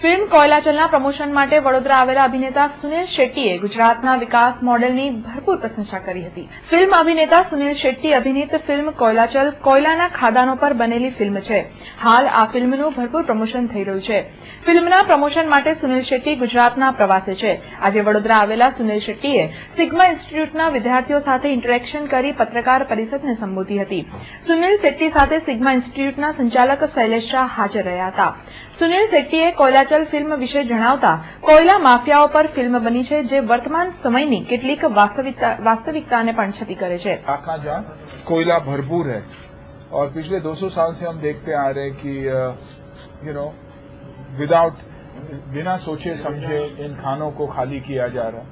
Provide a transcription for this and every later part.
Film કોયલાચલના promotion માટે વડોદરા આવેલા અભિનેતા સુનિલ શેટ્ટીએ ગુજરાતના વિકાસ મોડેલની ભરપૂર પ્રશંસા કરી હતી. ફિલ્મ અભિનેતા સુનિલ શેટ્ટી અભિનીત ફિલ્મ કોયલાચલ કોયલાના ખાદાનો પર બનેલી ફિલ્મ છે. હાલ આ ફિલ્મનું ભરપૂર પ્રમોશન થઈ રહ્યું છે. ફિલ્મના પ્રમોશન માટે સુનિલ શેટ્ટી ગુજરાતના પ્રવાસે છે. આજે વડોદરા આવેલા સુનિલ શેટ્ટીએ સિગ્મા ઇન્સ્ટિટ્યૂટના વિદ્યાર્થીઓ સાથે ઇન્ટરેક્શન કરી પત્રકાર પરિષદને સંબોધી હતી. સુનિલ શેટ્ટી સાથે સિગ્મા ઇન્સ્ટિટ્યૂટના સંચાલક શૈલેષ શાહ હાજર રહ્યા હતા. સુનિલ શેટ્ટીએ કોયલાચલ ફિલ્મ વિશે જણાવતા કોયલા માફિયાઓ પર ફિલ્મ બની છે જે વર્તમાન समयની કેટલીક वास्तविकताને પણ छती करे છે. आका जहाँ कोयला भरपूर है और पिछले 200 साल से हम देखते आ रहे हैं कि बिना सोचे समझे इन खानों को खाली किया जा रहा है.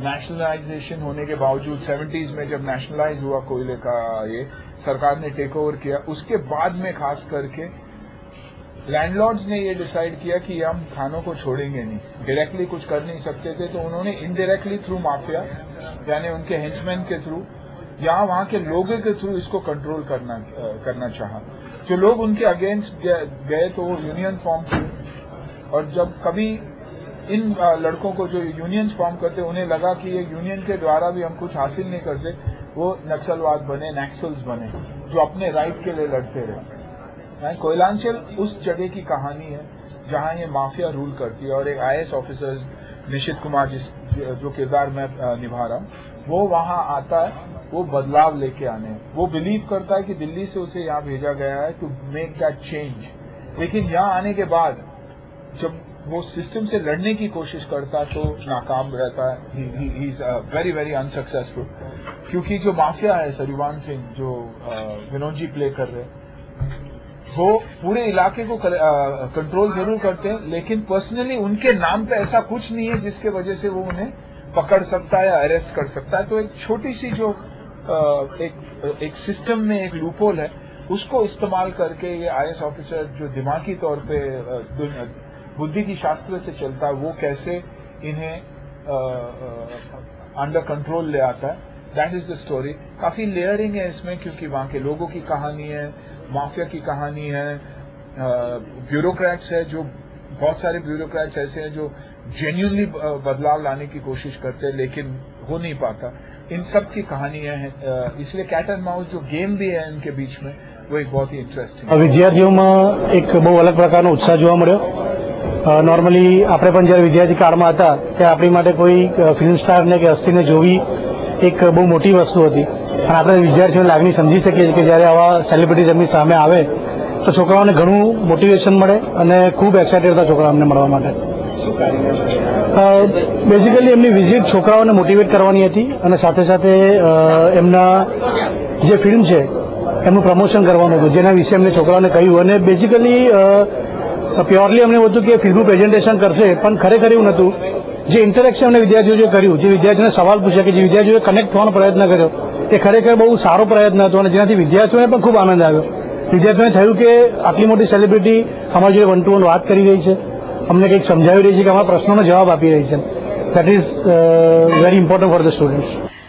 नेशनलाइजेशन होने के बावजूद 70s में जब नेशनलाइज हुआ कोयले का ये सरकार ने टेक ओवर किया, उसके बाद में खास करके लैंडलॉर्ड्स ने ये डिसाइड किया कि हम खानों को छोड़ेंगे नहीं. डायरेक्टली कुछ कर नहीं सकते थे तो उन्होंने इनडायरेक्टली थ्रू माफिया यानी उनके हेंचमैन के थ्रू या वहां के लोगों के थ्रू इसको कंट्रोल करना चाहा. जो लोग उनके अगेंस्ट गए तो वो यूनियन फॉर्म किए और जब कभी इन लड़कों को जो यूनियंस फॉर्म करते उन्हें लगा कि ये यूनियन के द्वारा भी हम कुछ हासिल नहीं कर सकते, वो नक्सलवाद बने, नक्सल्स बने जो अपने राइट के लिए लड़ते रहे. कोयलांचल उस जगह की कहानी है जहां ये माफिया रूल करती है और एक IAS ऑफिसर निशित कुमार जो किरदार मैं निभा रहा हूं, वो वहां आता है, वो बदलाव लेके आने. वो बिलीव करता है कि दिल्ली से उसे यहाँ भेजा गया है टू मेक दैट चेंज, लेकिन यहाँ आने के बाद जब वो सिस्टम से लड़ने की कोशिश करता तो नाकाम रहता है. He is very very unsuccessful क्योंकि जो माफिया है सरुवान सिंह जो विनोद जी प्ले कर रहे हैं, वो पूरे इलाके को कंट्रोल जरूर करते हैं लेकिन पर्सनली उनके नाम पे ऐसा कुछ नहीं है जिसके वजह से वो उन्हें पकड़ सकता है या अरेस्ट कर सकता है. तो एक छोटी सी जो एक सिस्टम में एक लूपहोल है उसको इस्तेमाल करके ये IAS ऑफिसर जो दिमागी तौर पे बुद्धि की शास्त्र से चलता है वो कैसे इन्हें अंडर कंट्रोल ले आता है. That is the story. काफी लेयरिंग है इसमें क्योंकि वहां के लोगों की कहानी है, माफिया की कहानी है, ब्यूरोक्रेट्स है जो बहुत सारे ब्यूरोक्रेट्स ऐसे हैं जो जेन्युइनली बदलाव लाने की कोशिश करते हैं लेकिन हो नहीं पाता. इन सब की कहानियां हैं. इसलिए कैट एंड माउस जो गेम भी है इनके बीच में वो एक बहुत ही इंटरेस्टिंग. विद्यार्थीओं एक बहुत अलग प्रकार उत्साह जोवा मळ्यो. नॉर्मली आपणे पण ज्यारे विद्यार्थी काळमां हता त्यारे आपणी माटे कोई फिल्म स्टार ने के हस्तीने जोवी एक बहु मोटी वस्तु हती અને આપણે વિદ્યાર્થીઓની લાગણી સમજી શકીએ છીએ કે જ્યારે આવા સેલિબ્રિટીઝ એમની સામે આવે તો છોકરાઓને ઘણું મોટિવેશન મળે અને ખૂબ એક્સાઇટેડ હતા છોકરાઓ અમને મળવા માટે. બેઝિકલી એમની વિઝિટ છોકરાઓને મોટિવેટ કરવાની હતી અને સાથે સાથે એમના જે ફિલ્મ છે એમનું પ્રમોશન કરવાનું હતું જેના વિશે એમને છોકરાઓને કહ્યું અને બેઝિકલી પ્યોરલી એમને એવું હતું કે ફિલ્મનું પ્રેઝન્ટેશન કરશે પણ ખરેખર એવું નહોતું. જે ઇન્ટરેક્શન એમને વિદ્યાર્થીઓએ કર્યું, જે વિદ્યાર્થીઓને સવાલ પૂછ્યા કે જે વિદ્યાર્થીઓએ કનેક્ટ થવાનો પ્રયત્ન કર્યો એ ખરેખર બહુ સારો પ્રયત્ન હતો અને જેનાથી વિદ્યાર્થીઓને પણ ખૂબ આનંદ આવ્યો. વિદ્યાર્થીઓને થયું કે આટલી મોટી સેલિબ્રિટી અમારી જોડે 1-to-1 વાત કરી રહી છે, અમને કંઈક સમજાવી રહી છે કે અમારા પ્રશ્નોનો જવાબ આપી રહી છે. That is very important for the students.